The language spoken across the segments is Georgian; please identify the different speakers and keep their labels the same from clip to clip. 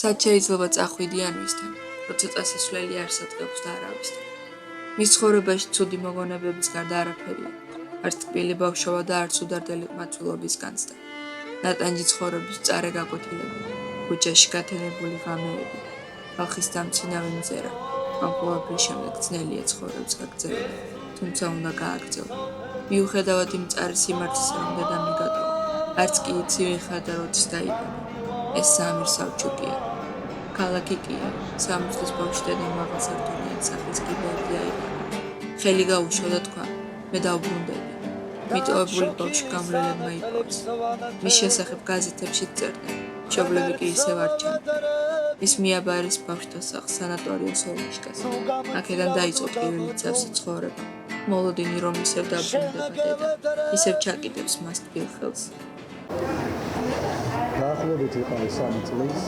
Speaker 1: Სად შეიძლება წახვიდიან ვისთან, როცა წასასვლელი არსად გაქვს და არავისთან. მის ცხოვრებაში ცუდი მოგონებების გარდა არაფერია, არც ტკბილი ბავშვობა და არც უდარდელი ყმაწვილობის განცდა. ნატანჯი ცხოვრების მწარე გაკვეთილები, ქუჩაში გათენებული ღამეები, ხალხის დამცინავი მზერა, ამ ყველაფრის შემდეგ ძნელია ცხოვრების გაგრძელება, თუმცა უნდა გააგრძელო. მიუხედავად იმ მწარი სიმართლისა, რომ დედა მიგატოვა, არც კი იცი ვინ ხარ და როდის დაიბადა. ეს სამი სავჩუკია. ქალაქი კი სამი წლის ბავშვი დედა მაღალ სართულიან სახლის კიბეებზე აიყარა. ხელი გაუშვა და თქვა, მე დავბრუნდები. მიტოვებული ბავშვი გამრელებმა იპოვეს. მის შესახებ გაზეთებში წერდნენ, მშობლები კი ისევ არ ჩანდნენ. ის მიაბარის ბავშვთა სახლს სანატორიო სოლოჩკას. აქედან დაიწყო პირველი ცავსი ცხოვრება. მოლოდინი რომ ისევ დაბრუნდება დედა, ისევ ჩაკიდებს მას თბილ ხელს.
Speaker 2: დაახლოებით იყავი 3 წლის,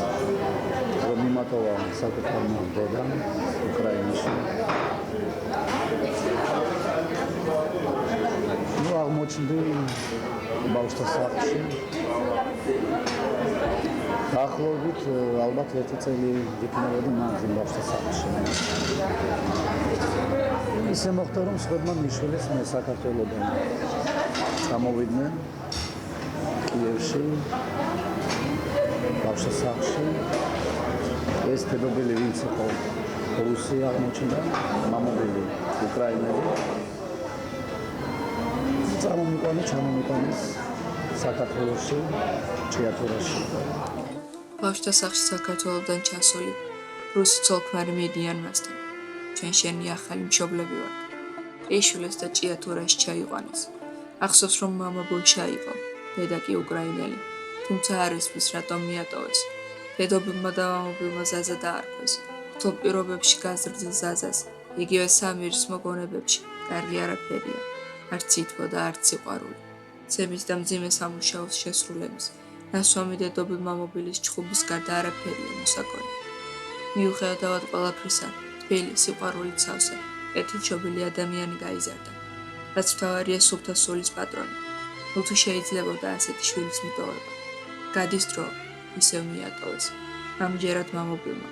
Speaker 2: რომ მიმატოვა საკუთარმა დედამ უკრაინაში. აღმოჩნდი ბავშვთა სახლში. დაახლოებით ალბათ 1 წელი იქნებოდა მანძილ ბავშვთა სახლში. ისე მოხდა, რომ სხვებმა მიშველეს მე საქართველოდან წამოვიდნენ კიევში, ბავშვთა სახლში. ეს დედობილი ვინც იყო რუსი აღმოჩნდა, მამობილი უკრაინელი. ჩამომიყვანეს საქართველოში, ჭიათურაში.
Speaker 1: ბავშვთა სახლში საქართველოდან ჩასული რუსი ცოლ-ქმარი მიდიან მასთან. ჩვენ შენი ახალი მშობლები ვართ. ეშულეს და ჭიათურაში ჩაიყვანეს. ახსოვს, რომ მამა ბოლშა იყო, დედა კი უკრაინელი. თუმცა არ ისმის რატომ მიატოვეს. დედობილმა და მამობილმა ზაზა დაარქვეს. რთულ პირობებში გაზრდილ ზაზას, იგივე სამირის მოგონებებში, კარგი არაფერია. არც სითბო და არც სიყვარული. ძემის და მძიმე სამუშაოს შესრულების, ნასვამი დედობილ მამობილის ჩხუბის გარდა არაფერია მოსაგონი. მიუხედავად ყველაფრისა, თბილი სიყვარულით სავსე, კეთილშობილი ადამიანი გაიზარდა. რაც მთავარია სულთა სულის პატრონი. ნუ თუ შეიძლებოდა ასეთი შვილის მიტოვება. გადის დრო, ისევ მიატოვეს. ამჯერად მამობილმა.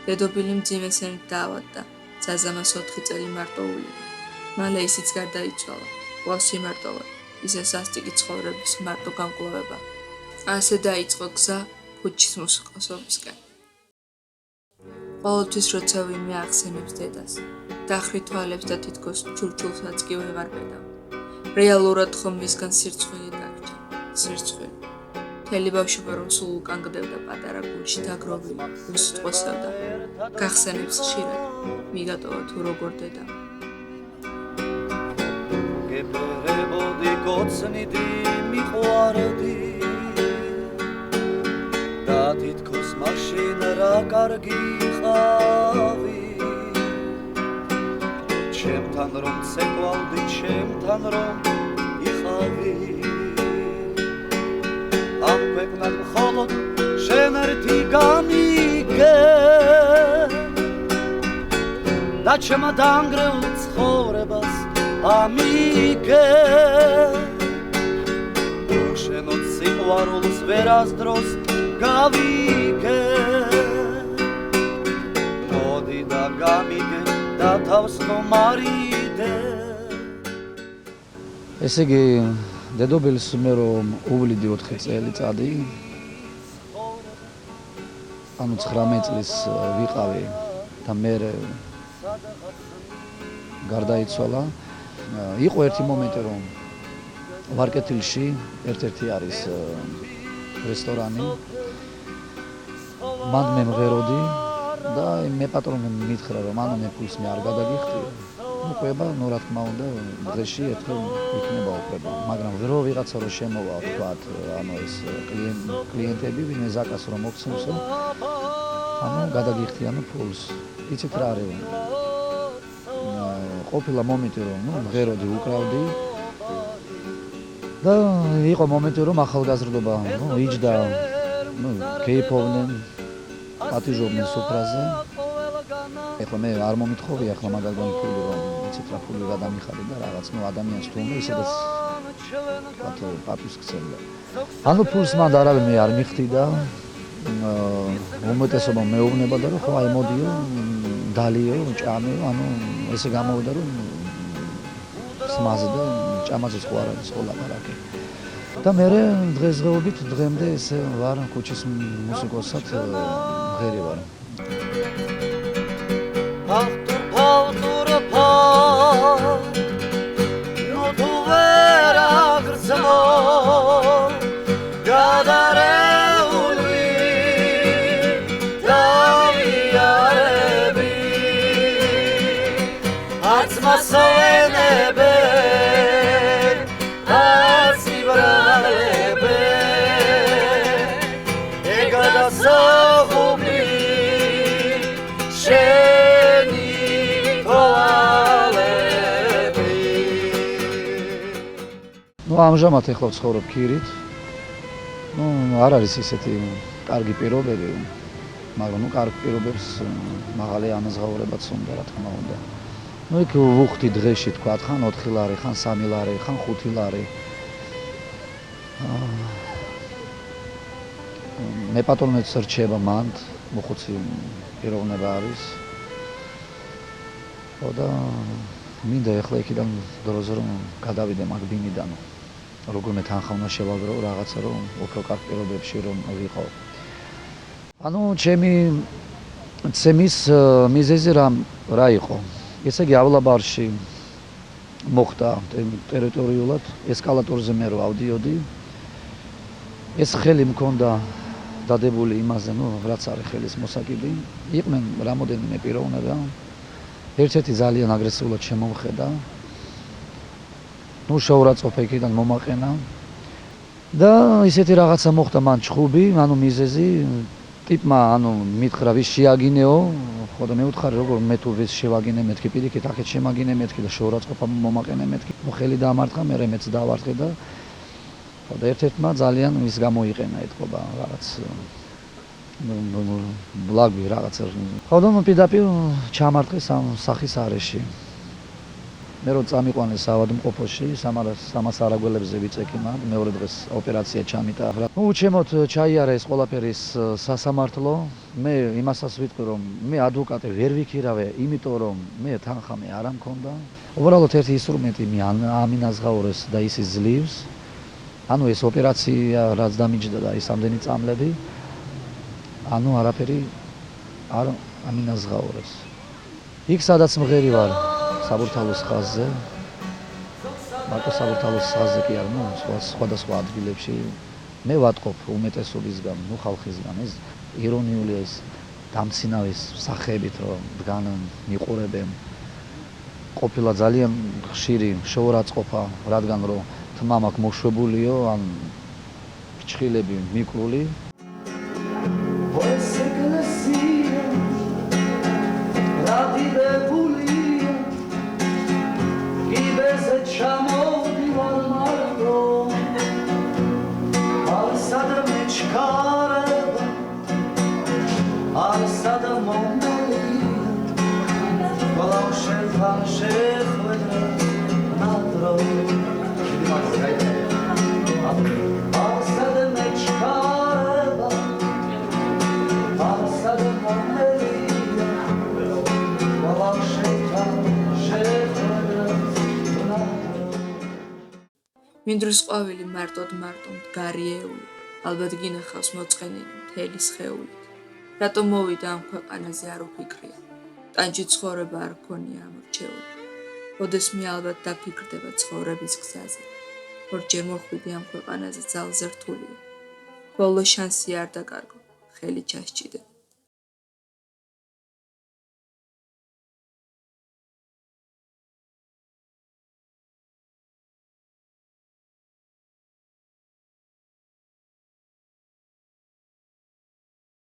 Speaker 1: დედობილი მძიმე სენით დაავადდა, ზაზა მას 4 წელი მარტოული. მალე ისიც გარდაიცვალა, კვლავ სიმარტოვად, ისე სასტიკი ცხოვრების მარტო გამკლავება. ასე დაიწყო გზა ქუჩის მუსიკოსობისკენ. ყოველთვის როცა ვინმე ახსენებს დედას, დახრით თვალებს და თითქოს ჩურჩულსაც კი ვეღარ ბედავ. რეალურად ხომ მისგან სირცხვილი დაგჭა, სირცხვილი. მთელი ბავშვობა რომ სულ უკანგდებდა პატარა გულში დაგროვილი, უსიტყვოსავდა. გახსენებს ხშირად, მიგატოვა თუ როგორ დედამ.
Speaker 3: გეფერებოდი გოცნიდი მიყვარდი და თითქოს მაშინ რა კარგი ხავი ჩემთან რომ ცეკვავდი ჩემთან რომ იხავი ამ ქვეყნად მხოლოდ შენ ერთი გამიგე და ჩემ დანგრეულ ცხოვრებას ამიგე შენო სიყვარულს ვერასდროს გავიგე მოდი და გამიგე და თავს მომარიდე.
Speaker 2: ესე იგი დედობილს მე რომ უვლიდი 4 წელიწადი, ანუ 19 წლის ვიყავი და მე გარდაიცვალა. იყო ერთი მომენტი რომ ვარკეთილში ერთ-ერთი არის რესტორანი. მან მე მღეროდი და მე პატრონი მითხრა რომ ანუ მე ფულს მე არ გადაგიხდია. მოყვება, ნუ რა თქმა უნდა, დღეში ერთხელ იქნება უყვება. მაგრამ ვერო ვიღაცა რომ შემოვა, თქვათ, ანუ ეს კლიენტები, ვინმე ზაკას რომ მოგცემსო, ანუ გადაგიხდიან ფულს. იცით რა არის? ყოფილა მომენტი რომ ნუ მღეროდი, უკრავდი და იყო მომენტი რომ ახალგაზრდობა ნუ იჯდა, ნუ გეიფოვნენ, პატიჟობდნენ სუფრაზე. ეხლა მე არ მომითხოვი ახლა მაგალითად ფული რომ იცით რა ფული გადამიხადე და რაღაც ნუ ადამიანს თუ უნდა ისედაც პატვის ქცევდა. ანუ ფულს მანდ არავინ მე არ მიხდიდა უმეტესობა მეუბნება და რომ ხო აი მოდიო, დალიო, ჭამიო, ანუ ესე გამოვიდა რომ სმაზე და ჭამაზეც ხო არ არის ხო ლაპარაკი. და მე დღესდღეობით დღემდე ესე ვარ ქუჩის მუსიკოსად მღერი ვარ. Ну ამჟამად ეხლა ვცხოვრობ ქირით. Ну არ არის ისეთი კარგი პირობები, მაგრამ ну კარგ პირობებს მაღალი ანაზღაურებაც უნდა, რა თქმა უნდა. Ну იქ ვუხდი დღეში თქვა, ხან 4 ლარი, ხან 3 ლარი, ხან 5 ლარი. მე პატრონებს რჩება მანდ, მოხუცი პიროვნება არის. და მინდა ეხლა იქიდან დროზე რომ გადავიდე მაგ ბინიდან. როგორმე თანხა უნდა შევაგრო რაღაცა რომ უფრო კარგ პირობებში რომ ვიყო. ანუ ჩემი ცემის მიზეზი რა იყო? ესე იგი ავლაბარში მოხდა ტერიტორიულად ესკალატორზე მე რო ავდიოდი. ეს ხელი მქონდა დადებული იმაზე, ну რაც არის ხელის მოსაკიდი. იყვნენ რამოდენიმე პიროვნება. ერთ-ერთი ძალიან აგრესიულად შემომხედა. ну შეურაცხყოფა იქიდან მომაყენა. და ისეთი რაღაცა მოხდა მან ჩხუბი, ანუ მიზეზი ტიპმა ანუ მითხრა ვის შეაგინეო, ხო და მე ვუთხარი როგორ მე თუ ვის შევაგინე მეთქი პირიქით აქეთ შემაგინე მეთქი და შეურაცხყოფა მომაყენე მეთქი. ხელი დაამარტყა, მე მეც დავარტყე და ხო და ერთ-ერთმა ძალიან ის გამოიყენა ეთქობა რაღაც ბლაგვი რაღაცა. ხო და პირდაპირ ჩამარტყეს ამ სახის არეში. მე რო წამიყვანეს ავადმყოფოში, 300 არაგველებზე ვიწექი მაგ, მეორე დღეს ოპერაცია ჩამიტახრა. ну უჩემოდ ჩაიარა ეს ყველაფერი სასამართლო. მე იმასაც ვიტყვი რომ მე ადვოკატი ვერ ვიქირავე, იმიტომ რომ მე თანხა მე არ მქონდა. უბრალოდ ერთი ინსტრუმენტი მე ამინაზღაურეს და ის ძლივს. ანუ ეს ოპერაცია რაც დამიჯდა და ის ამდენი წამლები ანუ არაფერი არ ამინაზღაურეს. იქ სადაც მღერი ვარ საბურთალოს ხაზზე. მარტო საბურთალოს ხაზზე კი არ, ну სხვადასხვა ადგილებში მე ვატყობ უმეტესობისგან, ну ხალხისგან ეს ირონიულია ეს დამცინავის სახეებით რომ დგანან, მიყურებენ. ყოფილა ძალიან ხშირი შეურაცხყოფა, რადგან რომ თმა მაქვს მოშვებულიო, ან ფრჩხილები მიკრული.
Speaker 1: მინდვრის ყვავილი მარტოდ მდგარიეული, ალბათ გინახავს მოწყენილი მთელი სხეულით. რატომ მოვიდა ამ ქვეყანაზე არ უფიქრია, ტანჯი ცხოვრება არ ქონია ამორჩეული. ოდესმე ალბათ დაფიქრდება ცხოვრების გზაზე, ორჯერ მოხვიდი ამ ქვეყანაზე ძალზე რთულია. ბოლო შანსი არ დაკარგო, ხელი ჩასჭიდე.